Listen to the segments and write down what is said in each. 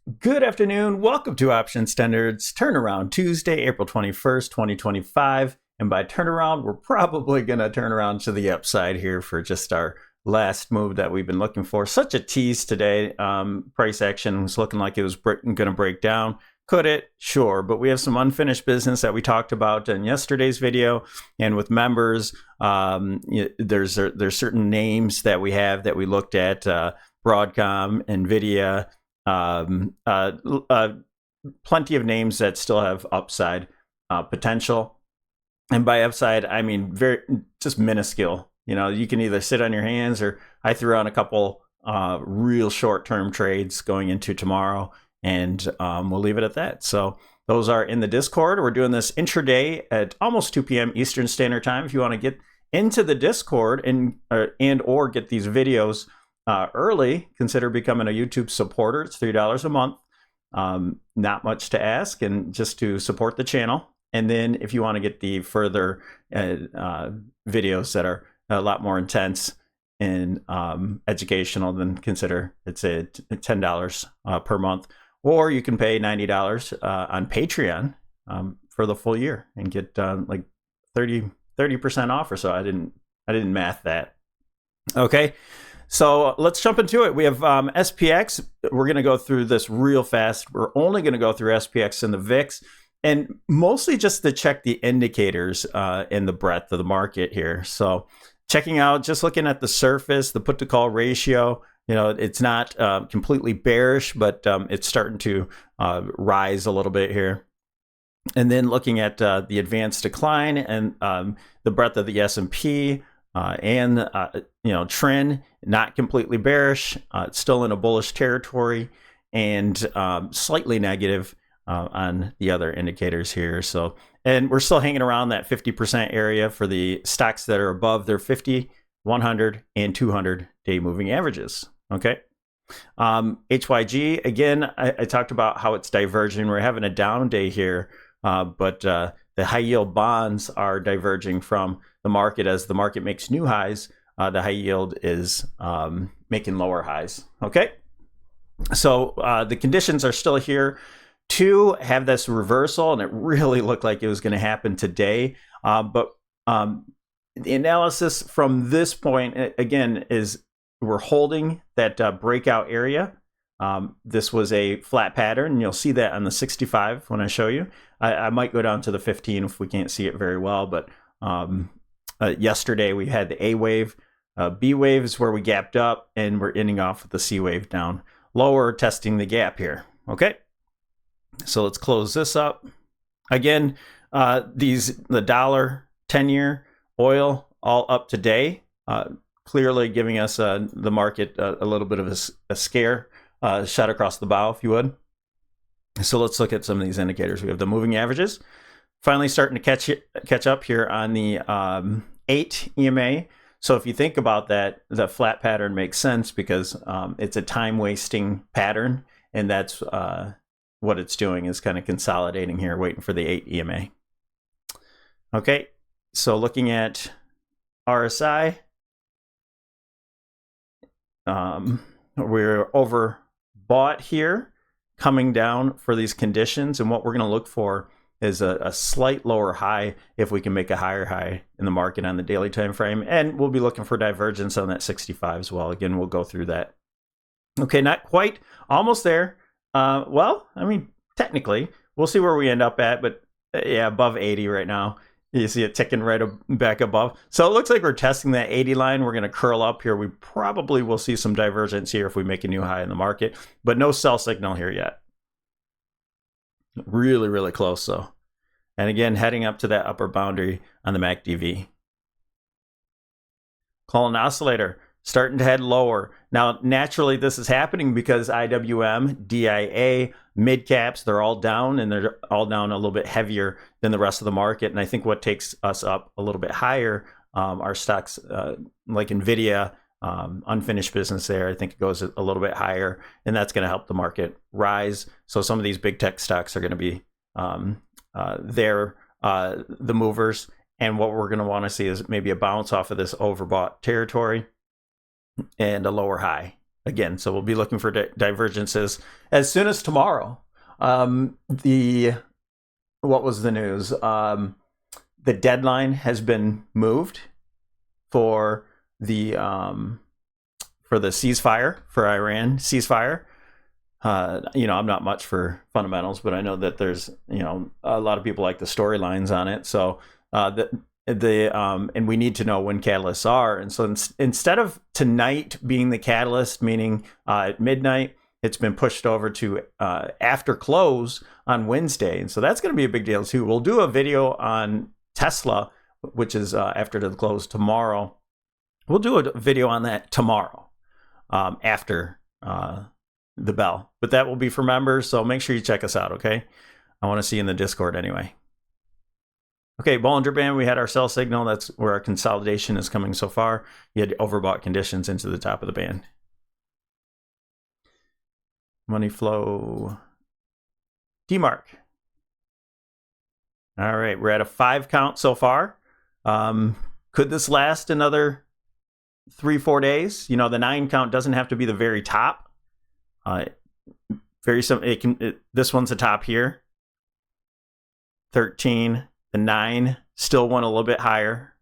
Good afternoon. Welcome to OptionsTender's Turnaround Tuesday, April 21st, 2025. And by turnaround, we're probably going to turn around to the upside here for just our last move that we've been looking for. Such a tease today. Price action was looking like it was going to break down. Could it? Sure. But we have some unfinished business that we talked about in yesterday's video. And with members, there's certain names that we have that we looked at, Broadcom, NVIDIA, plenty of names that still have upside potential. And by upside, I mean very just minuscule. You know, you can either sit on your hands, or I threw on a couple real short-term trades going into tomorrow, and we'll leave it at that. So those are in the Discord. We're doing this intraday at almost 2 p.m. Eastern Standard Time. If you want to get into the Discord and or get these videos early, consider becoming a YouTube supporter. It's $3 a month. Not much to ask, and just to support the channel. And then if you want to get the further videos that are a lot more intense and educational, then consider it's a $10 per month. Or you can pay $90 on Patreon for the full year and get like 30% off or so. I didn't math that. Okay. So let's jump into it. We have SPX. We're going to go through this real fast. We're only going to go through SPX and the VIX, and mostly just to check the indicators in the breadth of the market here. So checking out, just looking at the surface, the put to call ratio, you know, it's not completely bearish, but it's starting to rise a little bit here. And then looking at the advanced decline and the breadth of the S&P, and trend, not completely bearish, it's still in a bullish territory, and slightly negative on the other indicators here. So, and we're still hanging around that 50% area for the stocks that are above their 50, 100, and 200 day moving averages. Okay. HYG, again, I talked about how it's diverging. We're having a down day here, but the high yield bonds are diverging from the market. As the market makes new highs, the high yield is making lower highs. Okay, so the conditions are still here to have this reversal, and it really looked like it was going to happen today. But the analysis from this point, again, is we're holding that breakout area. This was a flat pattern, and you'll see that on the 65 when I show you. I might go down to the 15 if we can't see it very well, but yesterday we had the A wave. B wave is where we gapped up, and we're ending off with the C wave down lower, testing the gap here. Okay, so let's close this up. Again, the dollar, 10-year, oil, all up today, clearly giving us the market a little bit of a scare shot across the bow, if you would. So let's look at some of these indicators. We have the moving averages finally starting to catch up here on the 8 EMA. So if you think about that, the flat pattern makes sense because it's a time wasting pattern, and that's what it's doing, is kind of consolidating here, waiting for the 8 EMA. Okay, so looking at RSI, we're overbought here, coming down for these conditions, and what we're going to look for is a slight lower high if we can make a higher high in the market on the daily time frame, and we'll be looking for divergence on that 65 as well. Again, we'll go through that. Okay, not quite, almost there. Well, I mean, technically, we'll see where we end up at, but yeah, above 80 right now. You see it ticking right back above. So it looks like we're testing that 80 line. We're going to curl up here. We probably will see some divergence here if we make a new high in the market, but no sell signal here yet. Really, really close though. And again, heading up to that upper boundary on the MACD. Call an oscillator, starting to head lower. Now, naturally, this is happening because IWM, DIA, mid caps, they're all down, and they're all down a little bit heavier than the rest of the market. And I think what takes us up a little bit higher are stocks like NVIDIA, unfinished business there. I think it goes a little bit higher, and that's going to help the market rise. So some of these big tech stocks are going to be the movers. And what we're going to want to see is maybe a bounce off of this overbought territory and a lower high. again. So we'll be looking for divergences as soon as tomorrow. What was the news? The deadline has been moved for the ceasefire, for Iran ceasefire. I'm not much for fundamentals, but I know that there's, a lot of people like the storylines on it. So and we need to know when catalysts are. And so instead of tonight being the catalyst, meaning at midnight, it's been pushed over to after close on Wednesday. And so that's going to be a big deal too. We'll do a video on Tesla, which is after the close tomorrow. We'll do a video on that tomorrow after the bell. But that will be for members, so make sure you check us out, okay? I want to see you in the Discord anyway. Okay, Bollinger Band, we had our sell signal. That's where our consolidation is coming so far. You had overbought conditions into the top of the band. Money flow. DeMark. All right, we're at a 5 count so far. Could this last another 3-4 days? The 9 count doesn't have to be the very top. This one's the top here. 13. The 9 still went a little bit higher,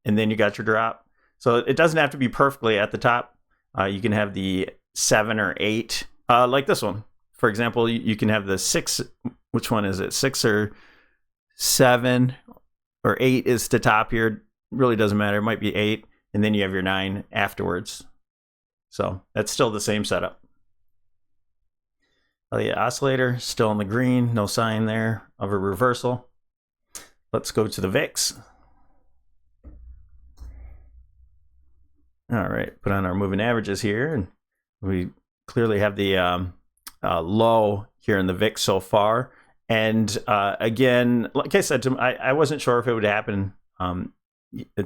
and then you got your drop. So it doesn't have to be perfectly at the top. You can have the 7 or 8, like this one. For example, you can have the 6. Which one is it? 6 or 7 or 8 is the top here. Really doesn't matter. It might be 8, and then you have your 9 afterwards. So that's still the same setup. Elliott oscillator still in the green. No sign there of a reversal. Let's go to the VIX. All right, put on our moving averages here, and we clearly have the low here in the VIX so far. And again, like I said, I wasn't sure if it would happen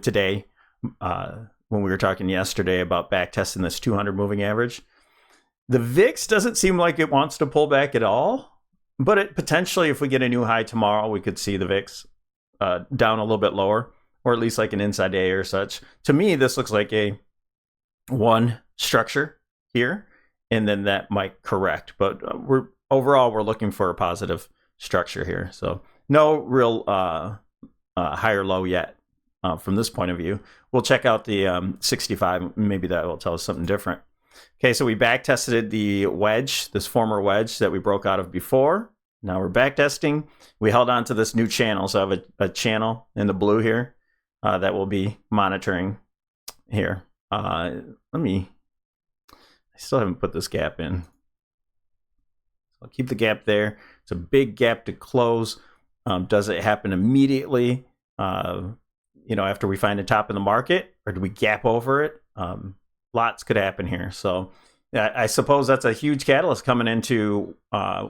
today when we were talking yesterday about back testing this 200 moving average. The VIX doesn't seem like it wants to pull back at all, but it potentially, if we get a new high tomorrow, we could see the VIX down a little bit lower, or at least like an inside day or such. To me, this looks like a one structure here, and then that might correct. But we're looking for a positive structure here. So no real higher low yet from this point of view. We'll check out the 65. Maybe that will tell us something different. Okay, so we back tested the wedge, this former wedge that we broke out of before. Now we're back testing. We held on to this new channel. So I have a channel in the blue here that we'll be monitoring here. I still haven't put this gap in. I'll keep the gap there. It's a big gap to close. Does it happen immediately, after we find a top in the market, or do we gap over it? Lots could happen here. So I suppose that's a huge catalyst coming into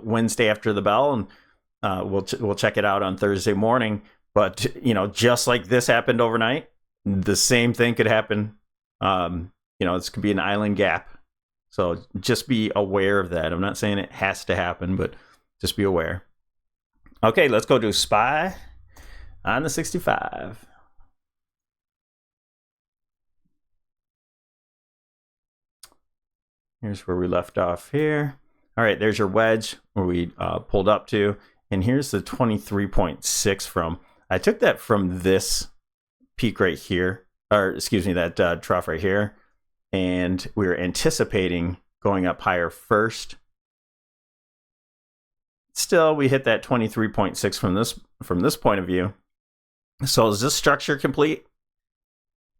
Wednesday after the bell, and we'll check it out on Thursday morning. But just like this happened overnight, the same thing could happen. This could be an island gap. So just be aware of that. I'm not saying it has to happen, but just be aware. Okay, let's go to SPY on the 65. Here's where we left off here. All right, there's your wedge where we pulled up to. And here's the 23.6 from. I took that from this peak right here, or excuse me, that trough right here. And we were anticipating going up higher first. Still, we hit that 23.6 from this point of view. So is this structure complete?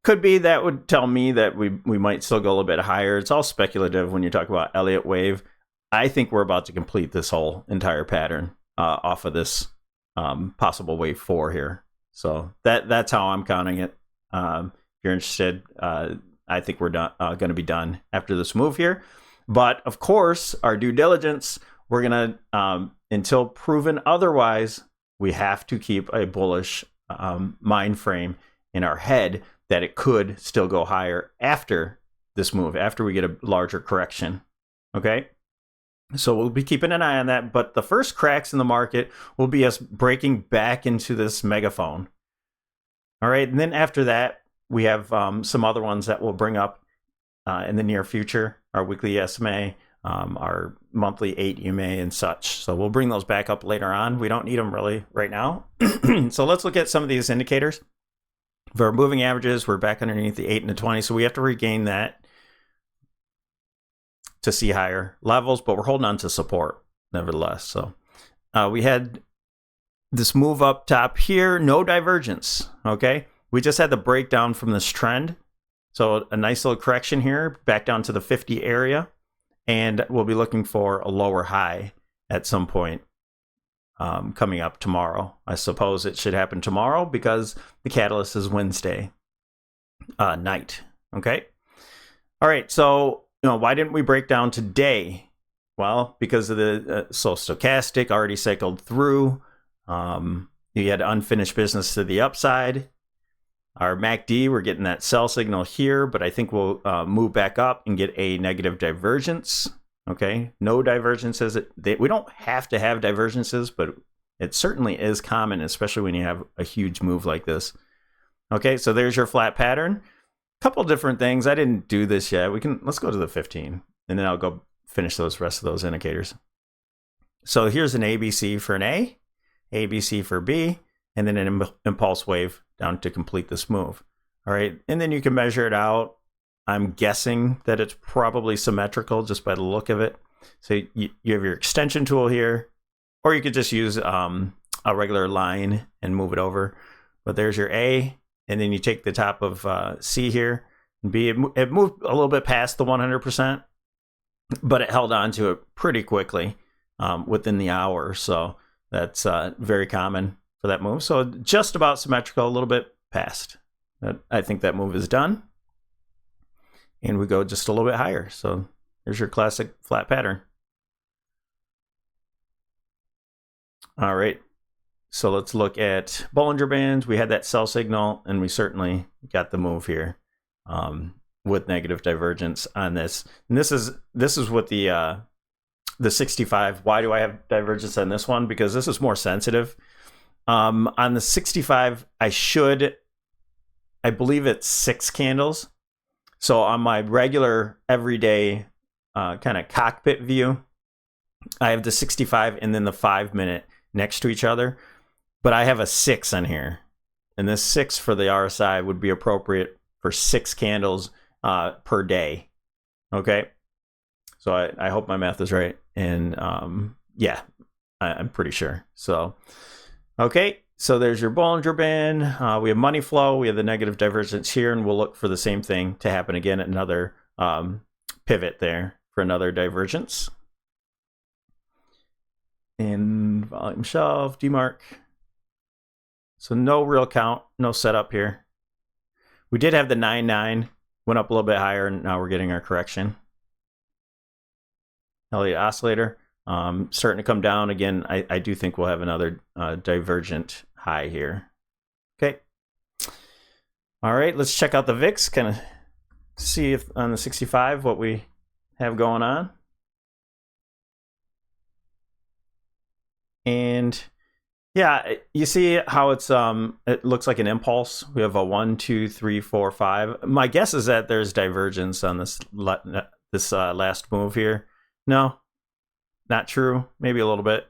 Could be. That would tell me that we might still go a little bit higher. It's all speculative when you talk about Elliott wave. I think we're about to complete this whole entire pattern off of this possible wave 4 here. So that's how I'm counting it. If you're interested, I think we're going to be done after this move here. But of course, our due diligence, we're going to, until proven otherwise, we have to keep a bullish mind frame in our head that it could still go higher after this move, after we get a larger correction. Okay? So we'll be keeping an eye on that. But the first cracks in the market will be us breaking back into this megaphone. All right. And then after that, we have some other ones that we'll bring up in the near future. our weekly SMA, our monthly 8 EMA and such. So we'll bring those back up later on. We don't need them really right now. So let's look at some of these indicators. For our moving averages, we're back underneath the 8 and the 20. So we have to regain that to see higher levels, but we're holding on to support nevertheless. So we had this move up top here, no divergence, okay? We just had the breakdown from this trend. So a nice little correction here, back down to the 50 area, and we'll be looking for a lower high at some point coming up tomorrow. I suppose it should happen tomorrow because the catalyst is Wednesday night, okay? All right, so why didn't we break down today? Well, because of the so stochastic already cycled through. You had unfinished business to the upside. Our MACD, we're getting that sell signal here, but I think we'll move back up and get a negative divergence. Okay, no divergences. We don't have to have divergences, but it certainly is common, especially when you have a huge move like this. Okay, so there's your flat pattern. Couple different things. I didn't do this yet. Let's go to the 15, and then I'll go finish those rest of those indicators. So here's an ABC for an A, ABC for B, and then an impulse wave down to complete this move. All right, and then you can measure it out. I'm guessing that it's probably symmetrical just by the look of it. So you have your extension tool here, or you could just use a regular line and move it over. But there's your A, and then you take the top of C here, and B. It moved a little bit past the 100%, but it held on to it pretty quickly within the hour. So that's very common for that move. So just about symmetrical, a little bit past. I think that move is done. And we go just a little bit higher. So there's your classic flat pattern. All right. So let's look at Bollinger Bands. We had that sell signal, and we certainly got the move here with negative divergence on this. And this is what the 65. Why do I have divergence on this one? Because this is more sensitive. On the 65, I believe it's 6 candles. So on my regular everyday kind of cockpit view, I have the 65 and then the 5 minute next to each other. But I have a 6 on here. And this 6 for the RSI would be appropriate for 6 candles per day. Okay. So I hope my math is right. And yeah, I'm pretty sure. So, okay. So there's your Bollinger Band. We have money flow. We have the negative divergence here, and we'll look for the same thing to happen again at another pivot there for another divergence. And volume shelf, DeMark. So no real count, no setup here. We did have the 9.9, went up a little bit higher, and now we're getting our correction. Elliott oscillator starting to come down again. I do think we'll have another divergent high here. Okay. All right, let's check out the VIX, kind of see if on the 65 what we have going on. And yeah, you see how it's it looks like an impulse. We have a 1, 2, 3, 4, 5. My guess is that there's divergence on this last move here. No, not true. Maybe a little bit.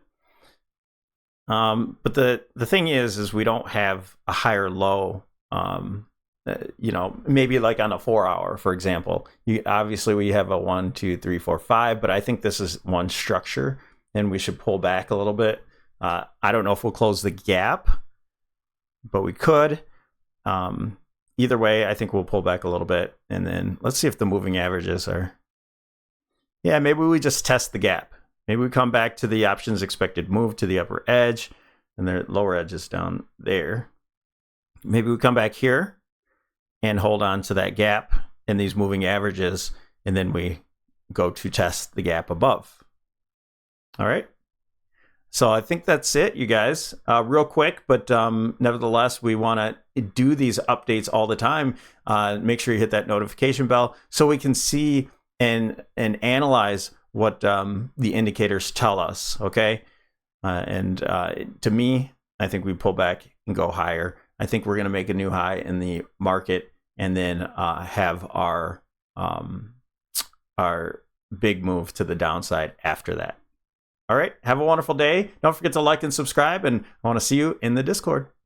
But the thing is we don't have a higher low. Maybe like on a 4 hour, for example. Obviously we have a 1, 2, 3, 4, 5, but I think this is one structure, and we should pull back a little bit. I don't know if we'll close the gap, but we could. Either way, I think we'll pull back a little bit, and then let's see if the moving averages are. Yeah, maybe we just test the gap. Maybe we come back to the options expected move to the upper edge, and the lower edge is down there. Maybe we come back here and hold on to that gap in these moving averages, and then we go to test the gap above. All right. So I think that's it, you guys. Real quick, but nevertheless, we want to do these updates all the time. Make sure you hit that notification bell so we can see and analyze what the indicators tell us, okay? To me, I think we pull back and go higher. I think we're going to make a new high in the market, and then have our our big move to the downside after that. All right, have a wonderful day. Don't forget to like and subscribe, and I want to see you in the Discord.